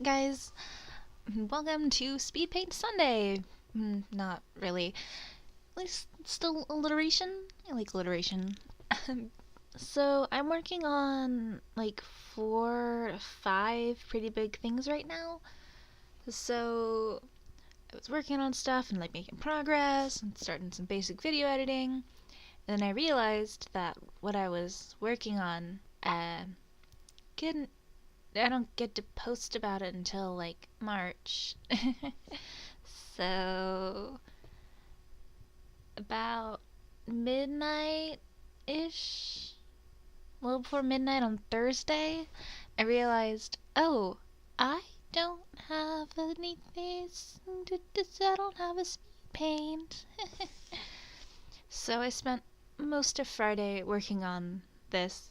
Guys, welcome to Speedpaint Sunday. Not really. At least still alliteration. I like alliteration. So I'm working on like 4 or 5 pretty big things right now. So I was working on stuff and like making progress and starting some basic video editing. And then I realized that what I was working on couldn't I don't get to post about it until like March. So about midnight-ish, a little before midnight on Thursday, I realized, oh, I don't have anything. I don't have a speed paint. So I spent most of Friday working on this,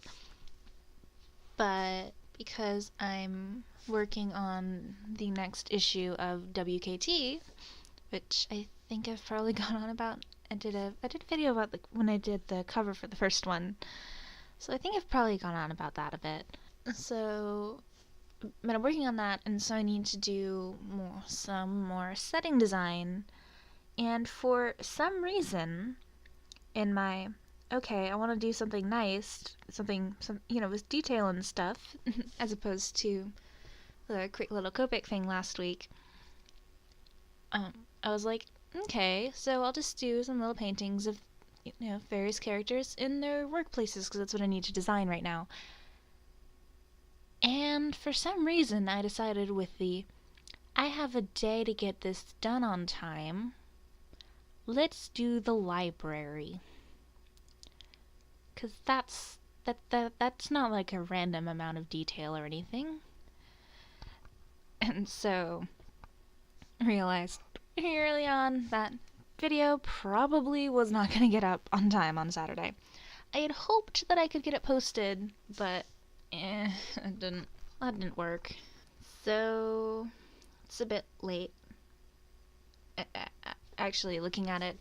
but because I'm working on the next issue of WKT, which I think I've probably gone on about. I did a video about when I did the cover for the first one, so I think I've probably gone on about that a bit. So, but I'm working on that, and so I need to do some more setting design. And for some reason, in my I want to do something nice, with detail and stuff, as opposed to the quick little Copic thing last week. I was like, okay, so I'll just do some little paintings of, various characters in their workplaces, because that's what I need to design right now. And for some reason, I decided I have a day to get this done on time. Let's do the library. Because that's not like a random amount of detail or anything. And so, realized early on that video probably was not going to get up on time on Saturday. I had hoped that I could get it posted, but it didn't. That didn't work. So it's a bit late. Actually, looking at it,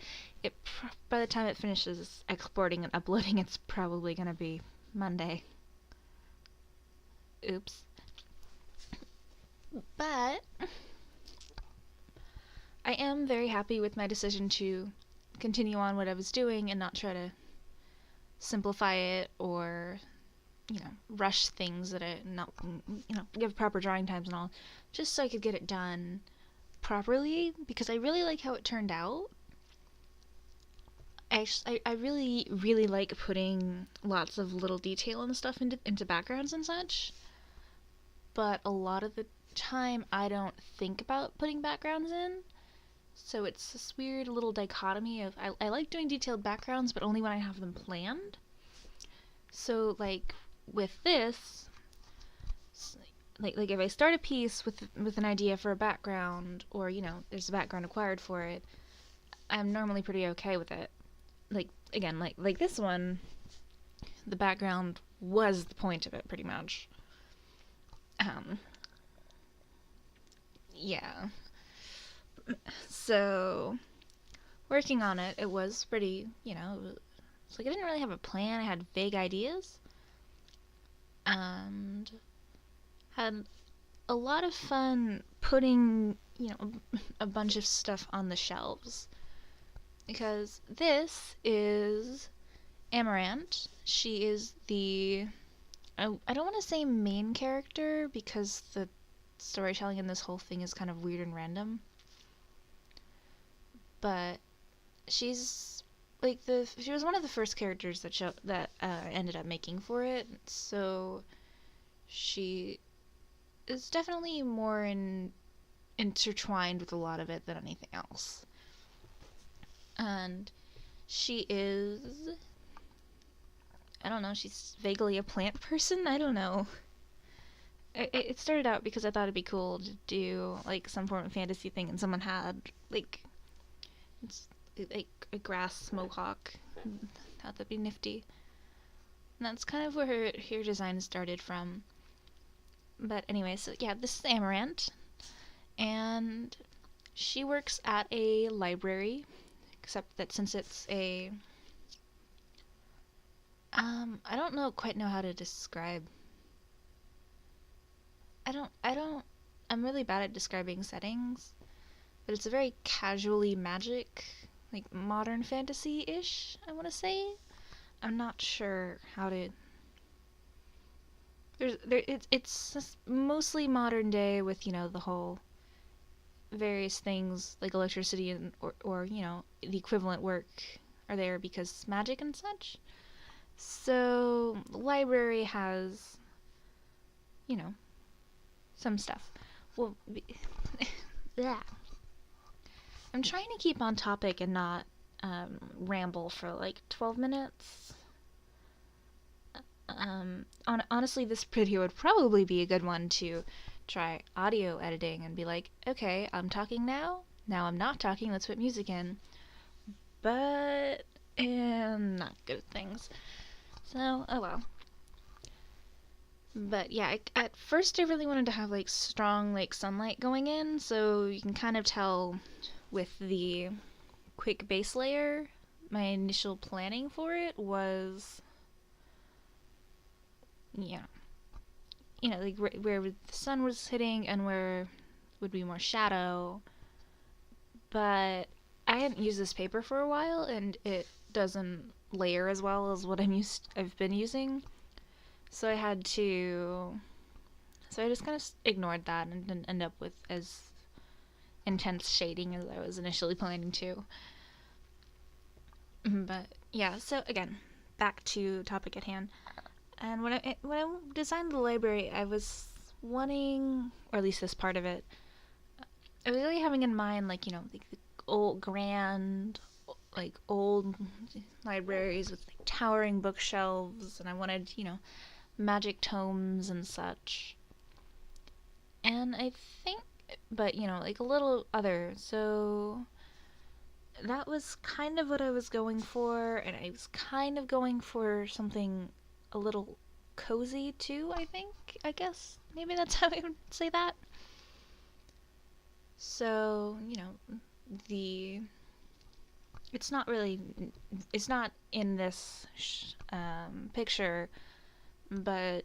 by the time it finishes exporting and uploading, it's probably gonna be Monday. Oops. But I am very happy with my decision to continue on what I was doing and not try to simplify it or, rush things that give proper drawing times and all, just so I could get it done properly, because I really like how it turned out. I really, really like putting lots of little detail and stuff into backgrounds and such, but a lot of the time I don't think about putting backgrounds in. So it's this weird little dichotomy of I like doing detailed backgrounds, but only when I have them planned. So like with this, like if I start a piece with an idea for a background, or there's a background required for it, I'm normally pretty okay with it. Like again, like this one, the background was the point of it pretty much. Yeah. So, working on it, it was pretty, it's like I didn't really have a plan. I had vague ideas. And had a lot of fun putting, a bunch of stuff on the shelves. Because this is Amaranth. She is I don't want to say main character, because the storytelling in this whole thing is kind of weird and random. But she's she was one of the first characters that ended up making for it, so she is definitely more intertwined with a lot of it than anything else. And she is, I don't know, she's vaguely a plant person? I don't know. It started out because I thought it'd be cool to do like some form of fantasy thing, and someone had it's like a grass mohawk. Thought that'd be nifty. And that's kind of where her design started from. But anyway, so yeah, this is Amaranth, and she works at a library, except that since it's I don't quite know how to describe. I'm really bad at describing settings, but it's a very casually magic, like modern fantasy-ish, I want to say. I'm not sure how to. It's mostly modern day with, the whole various things like electricity and or the equivalent work are there because magic and such. So the library has, you know, some stuff. Well, yeah. I'm trying to keep on topic and not ramble for like 12 minutes. Honestly, this video would probably be a good one to try audio editing and be like, okay, I'm talking now. Now I'm not talking. Let's put music in. But I'm not good at things. So, oh well. But yeah, at first I really wanted to have like strong like sunlight going in, so you can kind of tell with the quick base layer. My initial planning for it was, yeah, like where the sun was hitting and where would be more shadow. But I hadn't used this paper for a while, and it doesn't layer as well as what I've been using. So I just kind of ignored that and didn't end up with as intense shading as I was initially planning to. But yeah, so again, back to topic at hand. And when I designed the library, I was wanting, or at least this part of it, I was really having in mind like like the old grand, like old libraries with like towering bookshelves, and I wanted magic tomes and such. And I think, but like a little other, so that was kind of what I was going for, and I was kind of going for something a little cozy too, I guess. Maybe that's how I would say that. So, it's not in this picture, but,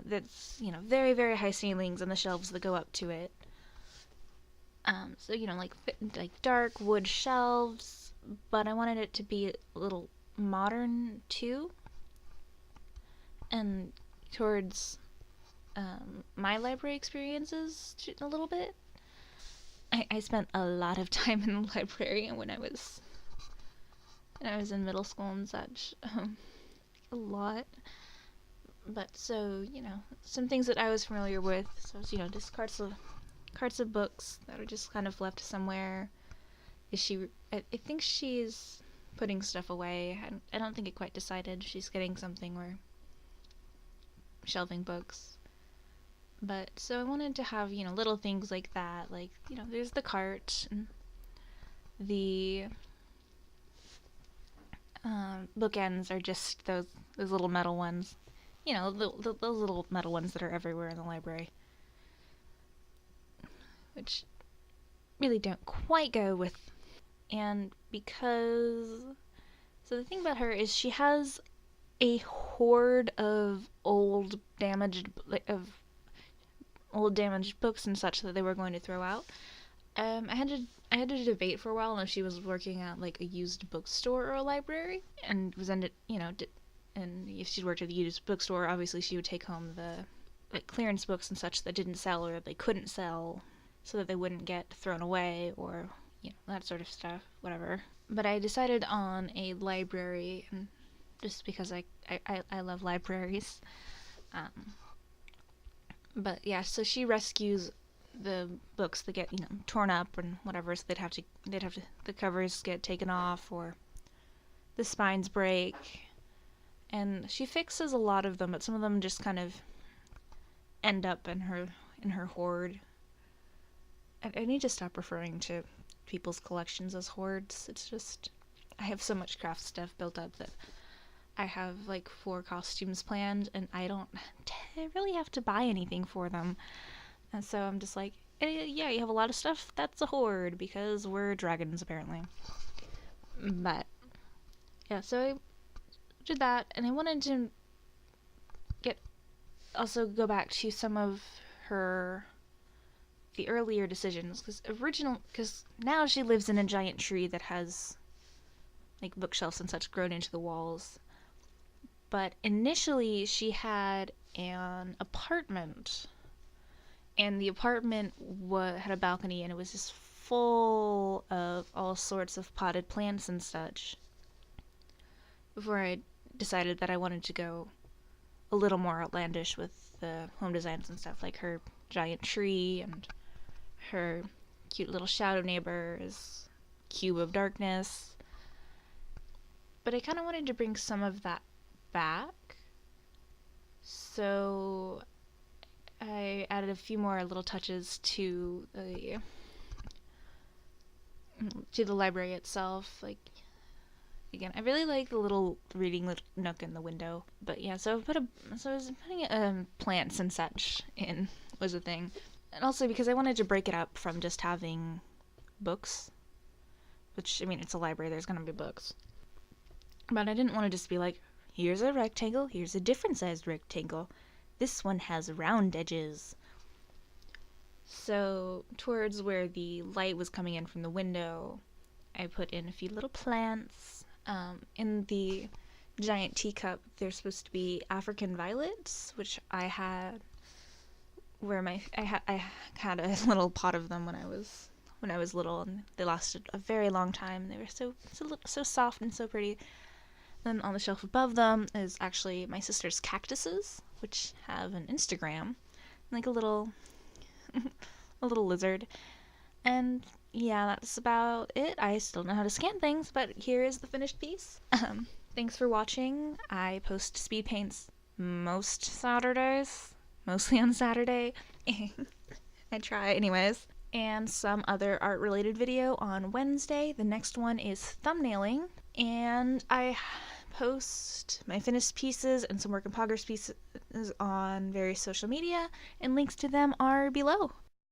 that's, very, very high ceilings and the shelves that go up to it. So, like dark wood shelves, but I wanted it to be a little modern too. And towards my library experiences a little bit. I spent a lot of time in the library when I was in middle school and such. A lot. But so, some things that I was familiar with. So, just carts of books that are just kind of left somewhere. I think she's putting stuff away. I don't think it quite decided. She's getting something where shelving books. But so I wanted to have, little things like that. Like, there's the cart and the bookends are just those little metal ones. Those little metal ones that are everywhere in the library. Which really don't quite go with. And because. So the thing about her is she has a hoard of old damaged books and such that they were going to throw out. I had to debate for a while if she was working at like a used bookstore or a library, and and if she worked at a used bookstore, obviously she would take home the like clearance books and such that didn't sell or they couldn't sell, so that they wouldn't get thrown away or that sort of stuff, whatever. But I decided on a library, and just because I love libraries. But yeah, so she rescues the books that get torn up and whatever, so they'd have to the covers get taken off or the spines break, and she fixes a lot of them, but some of them just kind of end up in her hoard. I need to stop referring to people's collections as hoards. It's just I have so much craft stuff built up that I have like 4 costumes planned, and I don't really have to buy anything for them. And so I'm just like, yeah, you have a lot of stuff? That's a hoard, because we're dragons, apparently. But, yeah, so I did that, and I wanted to also go back to some of the earlier decisions, because now she lives in a giant tree that has like bookshelves and such grown into the walls. But initially she had an apartment, and the apartment had a balcony, and it was just full of all sorts of potted plants and such. Before I decided that I wanted to go a little more outlandish with the home designs and stuff, like her giant tree and her cute little shadow neighbors, cube of darkness. But I kind of wanted to bring some of that back, so I added a few more little touches to the library itself. Like, again, I really like the little reading nook in the window. But yeah, so I was putting plants and such in was a thing, and also because I wanted to break it up from just having books, which, I mean, it's a library, there's gonna be books, but I didn't want to just be like, here's a rectangle, here's a different sized rectangle, this one has round edges. So towards where the light was coming in from the window, I put in a few little plants. In the giant teacup, there's supposed to be African violets, which I had I had a little pot of them when I was little, and they lasted a very long time. They were so soft and so pretty. Then on the shelf above them is actually my sister's cactuses, which have an Instagram, like a little lizard. And yeah, that's about it. I still know how to scan things, but here is the finished piece. Thanks for watching. I post speed paints most Saturdays, mostly on Saturday. I try anyways. And some other art related video on Wednesday. The next one is thumbnailing, and I post my finished pieces and some work in progress pieces on various social media, and links to them are below.